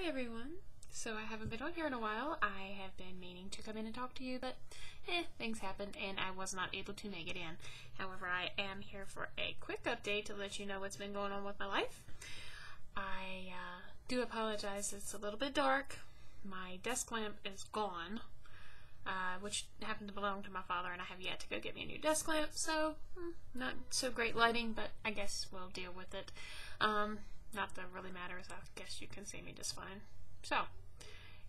Hi everyone. So I haven't been on here in a while. I have been meaning to come in and talk to you, but things happened and I was not able to make it in. However, I am here for a quick update to let you know what's been going on with my life. I do apologize, it's a little bit dark. My desk lamp is gone, which happened to belong to my father, and I have yet to go get me a new desk lamp, so not so great lighting, but I guess we'll deal with it. Not that it really matters. I guess you can see me just fine. So,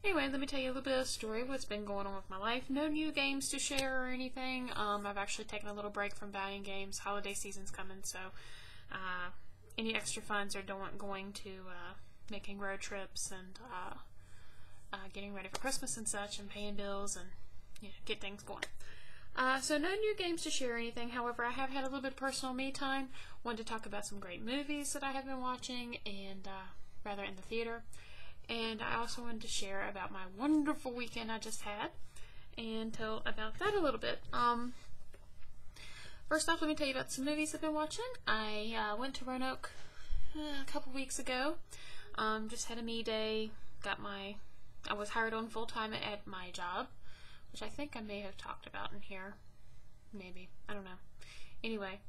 anyway, let me tell you a little bit of a story, what's been going on with my life. No new games to share or anything. I've actually taken a little break from buying games. Holiday season's coming, so any extra funds are going to making road trips and getting ready for Christmas and such, and paying bills and get things going. So no new games to share or anything. However, I have had a little bit of personal me time. Wanted to talk about some great movies that I have been watching, and rather in the theater. And I also wanted to share about my wonderful weekend I just had, and tell about that a little bit. First off, let me tell you about some movies I've been watching. I went to Roanoke a couple weeks ago. Just had a me day. I was hired on full-time at my job, which I think I may have talked about in here. Maybe. I don't know. Anyway,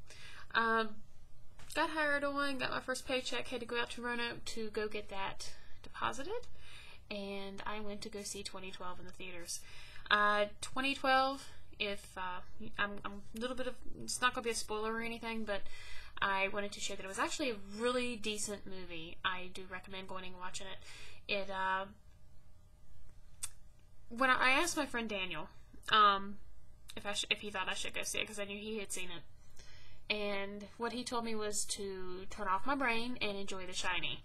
got hired on, got my first paycheck, had to go out to Roanoke to go get that deposited, and I went to go see 2012 in the theaters. 2012, I'm a little bit of, it's not going to be a spoiler or anything, but I wanted to share that it was actually a really decent movie. I do recommend going and watching it. When I asked my friend Daniel if he thought I should go see it, because I knew he had seen it, and what he told me was to turn off my brain and enjoy The Shining.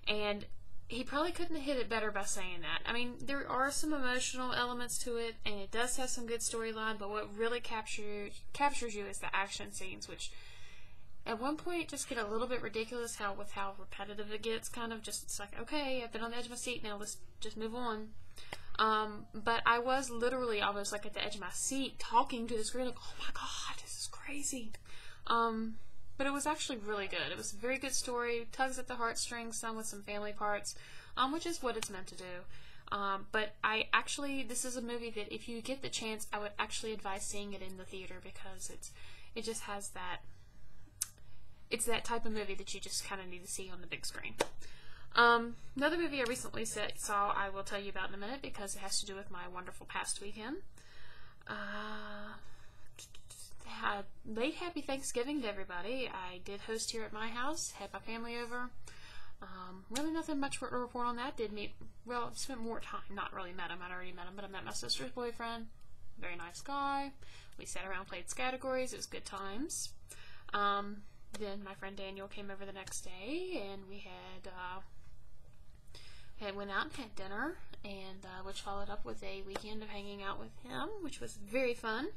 And he probably couldn't have hit it better by saying that. I mean, there are some emotional elements to it, and it does have some good storyline, but what really captures you is the action scenes, which at one point just get a little bit ridiculous with how repetitive it gets, kind of just, it's like, okay, I've been on the edge of my seat, now let's just move on. But I was literally almost like at the edge of my seat talking to the screen, like, oh my god, this is crazy. But it was actually really good. It was a very good story, tugs at the heartstrings, some with some family parts, which is what it's meant to do. But this is a movie that if you get the chance, I would actually advise seeing it in the theater, because it just has it's that type of movie that you just kind of need to see on the big screen. Another movie I recently saw I will tell you about in a minute, because it has to do with my wonderful past weekend. Late happy Thanksgiving to everybody. I did host here at my house, had my family over. Really nothing much to report on that. Spent more time, not really met him, I'd already met him, but I met my sister's boyfriend. Very nice guy. We sat around, played categories, it was good times. Then my friend Daniel came over the next day, and we went out and had dinner, and which followed up with a weekend of hanging out with him, which was very fun,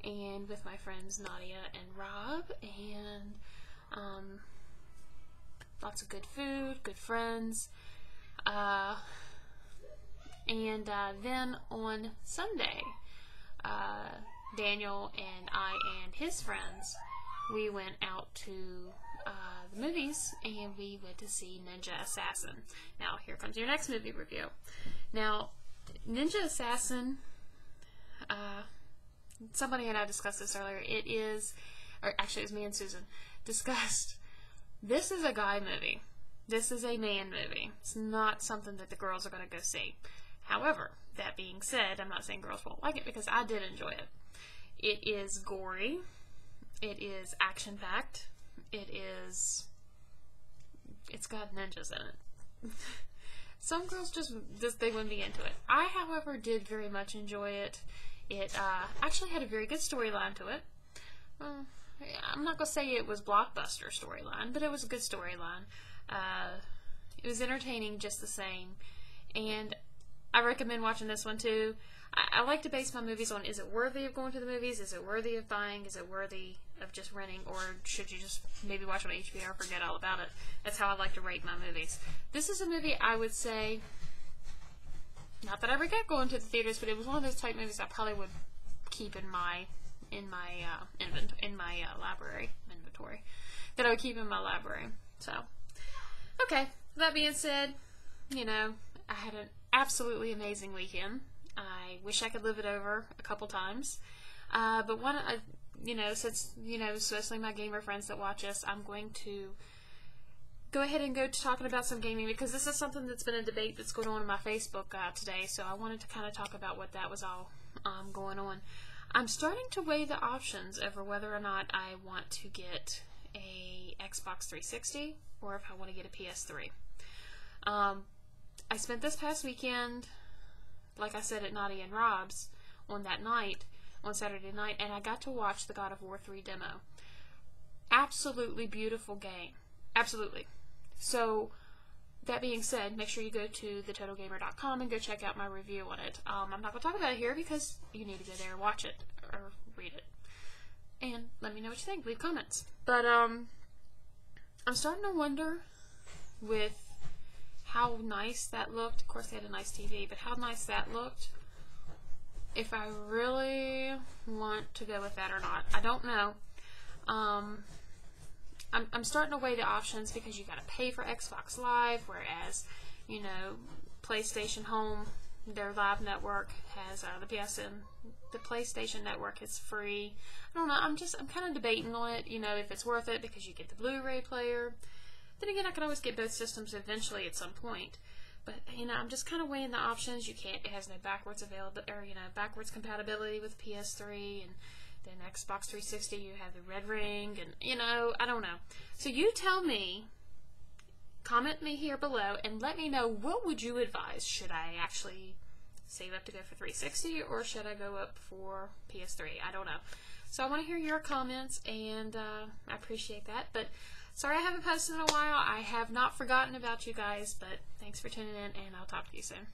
and with my friends Nadia and Rob, and lots of good food, good friends, and then on Sunday, Daniel and I and his friends, we went out to the movies, and we went to see Ninja Assassin. Now, here comes your next movie review. Now, Ninja Assassin, somebody and I discussed this earlier. Actually it was me and Susan, discussed, this is a guy movie. This is a man movie. It's not something that the girls are going to go see. However, that being said, I'm not saying girls won't like it, because I did enjoy it. It is gory. It is action-packed. It's got ninjas in it. Some girls just they wouldn't be into it. I, however, did very much enjoy it. It actually had a very good storyline to it. I'm not going to say it was blockbuster storyline, but it was a good storyline. It was entertaining just the same, and I recommend watching this one too. I like to base my movies on, is it worthy of going to the movies? Is it worthy of buying? Is it worthy of just renting? Or should you just maybe watch it on HBO or forget all about it? That's how I like to rate my movies. This is a movie I would say, not that I regret going to the theaters, but it was one of those type movies I probably would keep in my library inventory. That I would keep in my library. So, okay. That being said, I had an absolutely amazing weekend. I wish I could live it over a couple times. But since, especially my gamer friends that watch us, I'm going to go ahead and go to talking about some gaming, because this is something that's been a debate that's going on in my Facebook today, so I wanted to kind of talk about what that was all going on. I'm starting to weigh the options over whether or not I want to get a Xbox 360 or if I want to get a PS3. I spent this past weekend, like I said, at Naughty and Rob's on Saturday night, and I got to watch the God of War 3 demo. Absolutely beautiful game. Absolutely. So, that being said, make sure you go to thetotalgamer.com and go check out my review on it. I'm not going to talk about it here because you need to go there and watch it, or read it. And let me know what you think. Leave comments. But, I'm starting to wonder with how nice that looked. Of course, they had a nice TV, but how nice that looked. If I really want to go with that or not, I don't know. I'm starting to weigh the options because you got to pay for Xbox Live, whereas, PlayStation Home, their live network has the PlayStation Network is free. I don't know. I'm kind of debating on it. If it's worth it because you get the Blu-ray player. Then again, I can always get both systems eventually at some point. But, I'm just kind of weighing the options. It has no backwards backwards compatibility with PS3, and then Xbox 360, you have the red ring, and, I don't know. So you tell me, comment me here below, and let me know, what would you advise? Should I actually save up to go for 360, or should I go up for PS3? I don't know. So I want to hear your comments, and I appreciate that. But sorry I haven't posted in a while. I have not forgotten about you guys, but thanks for tuning in, and I'll talk to you soon.